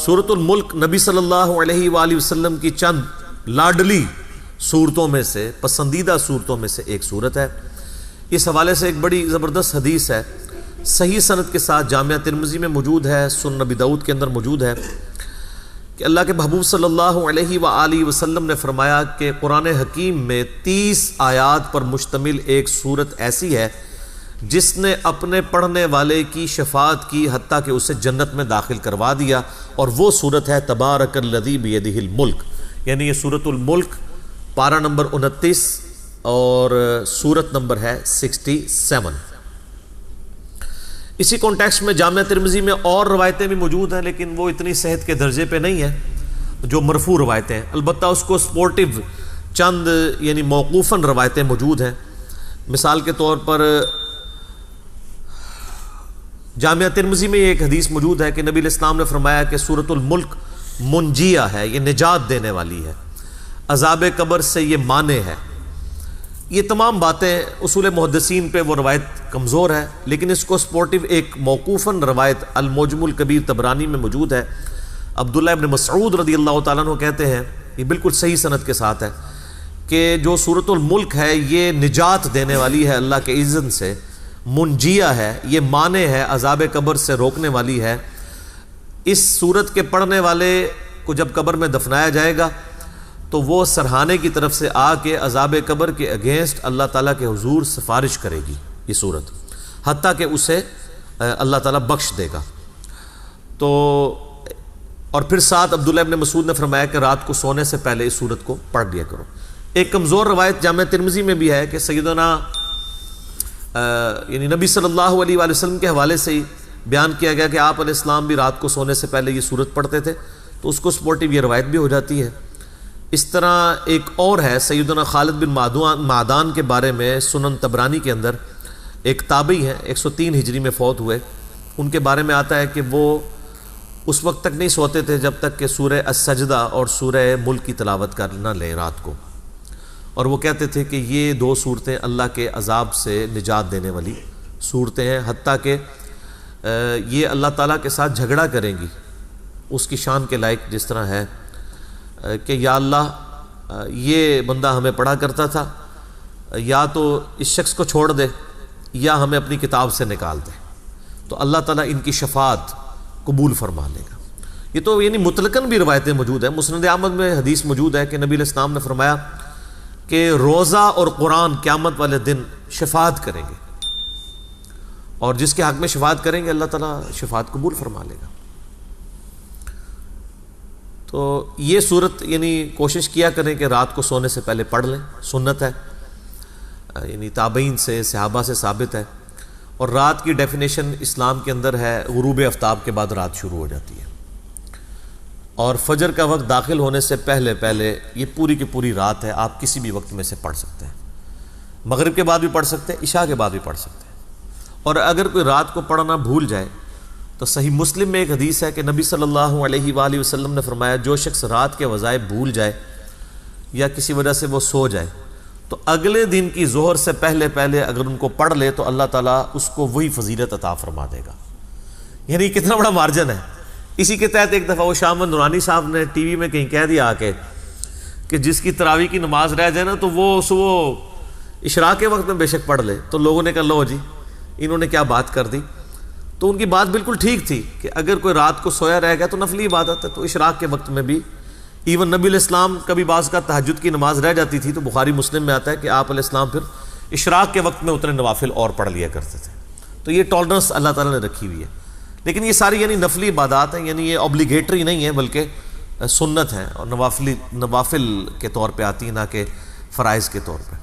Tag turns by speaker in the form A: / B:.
A: سورۃ الملک نبی صلی اللہ علیہ وآلہ وسلم کی چند لاڈلی صورتوں میں سے، پسندیدہ صورتوں میں سے ایک صورت ہے۔ اس حوالے سے ایک بڑی زبردست حدیث ہے، صحیح سند کے ساتھ، جامعہ ترمذی میں موجود ہے، سنن نبی داؤد کے اندر موجود ہے کہ اللہ کے محبوب صلی اللہ علیہ وآلہ وسلم نے فرمایا کہ قرآن حکیم میں 30 آیات پر مشتمل ایک صورت ایسی ہے جس نے اپنے پڑھنے والے کی شفاعت کی، حتیٰ کہ اسے جنت میں داخل کروا دیا، اور وہ صورت ہے تبارک الذی بیدہ الملک، یعنی یہ سورۃ الملک پارہ نمبر 29 اور سورت نمبر ہے 67۔ اسی کانٹیکسٹ میں جامعہ ترمذی میں اور روایتیں بھی موجود ہیں، لیکن وہ اتنی صحت کے درجے پہ نہیں ہیں جو مرفوع روایتیں ہیں، البتہ اس کو سپورٹیو چند یعنی موقوفاً روایتیں موجود ہیں۔ مثال کے طور پر جامعہ ترمذی میں ایک حدیث موجود ہے کہ نبی علیہ السلام نے فرمایا کہ سورۃ الملک منجیہ ہے، یہ نجات دینے والی ہے، عذاب قبر سے یہ مانع ہے۔ یہ تمام باتیں اصول محدثین پہ وہ روایت کمزور ہے، لیکن اس کو سپورٹیو ایک موقوفاً روایت المعجم الکبیر طبرانی میں موجود ہے۔ عبداللہ ابن مسعود رضی اللہ تعالیٰ عنہ کہتے ہیں، یہ بالکل صحیح سند کے ساتھ ہے، کہ جو سورۃ الملک ہے یہ نجات دینے والی ہے اللہ کے اذن سے، منجیہ ہے، یہ مانع ہے، عذاب قبر سے روکنے والی ہے۔ اس سورت کے پڑھنے والے کو جب قبر میں دفنایا جائے گا تو وہ سرہانے کی طرف سے آ کے عذاب قبر کے اگینسٹ اللہ تعالیٰ کے حضور سفارش کرے گی یہ صورت، حتیٰ کہ اسے اللہ تعالیٰ بخش دے گا۔ تو اور پھر ساتھ عبداللہ ابن مسعود نے فرمایا کہ رات کو سونے سے پہلے اس صورت کو پڑھ لیا کرو۔ ایک کمزور روایت جامعہ ترمذی میں بھی ہے کہ سیدنا یعنی نبی صلی اللہ علیہ وآلہ وسلم کے حوالے سے ہی بیان کیا گیا کہ آپ علیہ السلام بھی رات کو سونے سے پہلے یہ صورت پڑھتے تھے، تو اس کو سپورٹیو یہ روایت بھی ہو جاتی ہے۔ اس طرح ایک اور ہے سیدنا خالد بن معدان کے بارے میں، سنن طبرانی کے اندر ایک تابعی ہیں، 103 ہجری میں فوت ہوئے، ان کے بارے میں آتا ہے کہ وہ اس وقت تک نہیں سوتے تھے جب تک کہ سورہ السجدہ اور سورہ ملک کی تلاوت کر نہ لیں رات کو، اور وہ کہتے تھے کہ یہ دو صورتیں اللہ کے عذاب سے نجات دینے والی صورتیں ہیں، حتیٰ کہ یہ اللہ تعالیٰ کے ساتھ جھگڑا کریں گی اس کی شان کے لائق، جس طرح ہے کہ یا اللہ یہ بندہ ہمیں پڑھا کرتا تھا، یا تو اس شخص کو چھوڑ دے یا ہمیں اپنی کتاب سے نکال دے، تو اللہ تعالیٰ ان کی شفاعت قبول فرما لے گا۔ یہ تو یعنی مطلقاً بھی روایتیں موجود ہیں۔ مسند احمد میں حدیث موجود ہے کہ نبی علیہ السلام نے فرمایا کہ روزہ اور قرآن قیامت والے دن شفاعت کریں گے، اور جس کے حق میں شفاعت کریں گے اللہ تعالیٰ شفاعت قبول فرما لے گا۔ تو یہ صورت یعنی کوشش کیا کریں کہ رات کو سونے سے پہلے پڑھ لیں، سنت ہے، یعنی تابعین سے، صحابہ سے ثابت ہے۔ اور رات کی ڈیفینیشن اسلام کے اندر ہے غروب آفتاب کے بعد رات شروع ہو جاتی ہے، اور فجر کا وقت داخل ہونے سے پہلے یہ پوری کی پوری رات ہے، آپ کسی بھی وقت میں سے پڑھ سکتے ہیں، مغرب کے بعد بھی پڑھ سکتے ہیں، عشاء کے بعد بھی پڑھ سکتے ہیں۔ اور اگر کوئی رات کو پڑھنا بھول جائے تو صحیح مسلم میں ایک حدیث ہے کہ نبی صلی اللہ علیہ وآلہ وسلم نے فرمایا جو شخص رات کے وظائف بھول جائے یا کسی وجہ سے وہ سو جائے تو اگلے دن کی ظہر سے پہلے اگر ان کو پڑھ لے تو اللہ تعالیٰ اس کو وہی فضیلت عطا فرما دے گا۔ یعنی کتنا بڑا مارجن ہے۔ اسی کے تحت ایک دفعہ وہ شاہ احمد نورانی صاحب نے ٹی وی میں کہیں کہہ دیا کہ جس کی تراویح کی نماز رہ جائے نا تو وہ اشراق کے وقت میں بے شک پڑھ لے، تو لوگوں نے کہا لو جی انہوں نے کیا بات کر دی۔ تو ان کی بات بالکل ٹھیک تھی کہ اگر کوئی رات کو سویا رہ گیا تو نفلی عبادت ہے، تو اشراق کے وقت میں بھی ایون نبی علیہ السلام کبھی بعض کا تہجد کی نماز رہ جاتی تھی تو بخاری مسلم میں آتا ہے کہ آپ علیہ السلام پھر اشراق کے وقت میں اتنے نوافل اور پڑھ لیا کرتے تھے۔ تو یہ ٹالرنس اللہ تعالیٰ نے رکھی ہوئی ہے، لیکن یہ ساری یعنی نفلی عبادات ہیں، یعنی یہ اوبلیگیٹری نہیں ہے بلکہ سنت ہیں، اور نوافل کے طور پہ آتی ہیں، نہ کہ فرائض کے طور پہ۔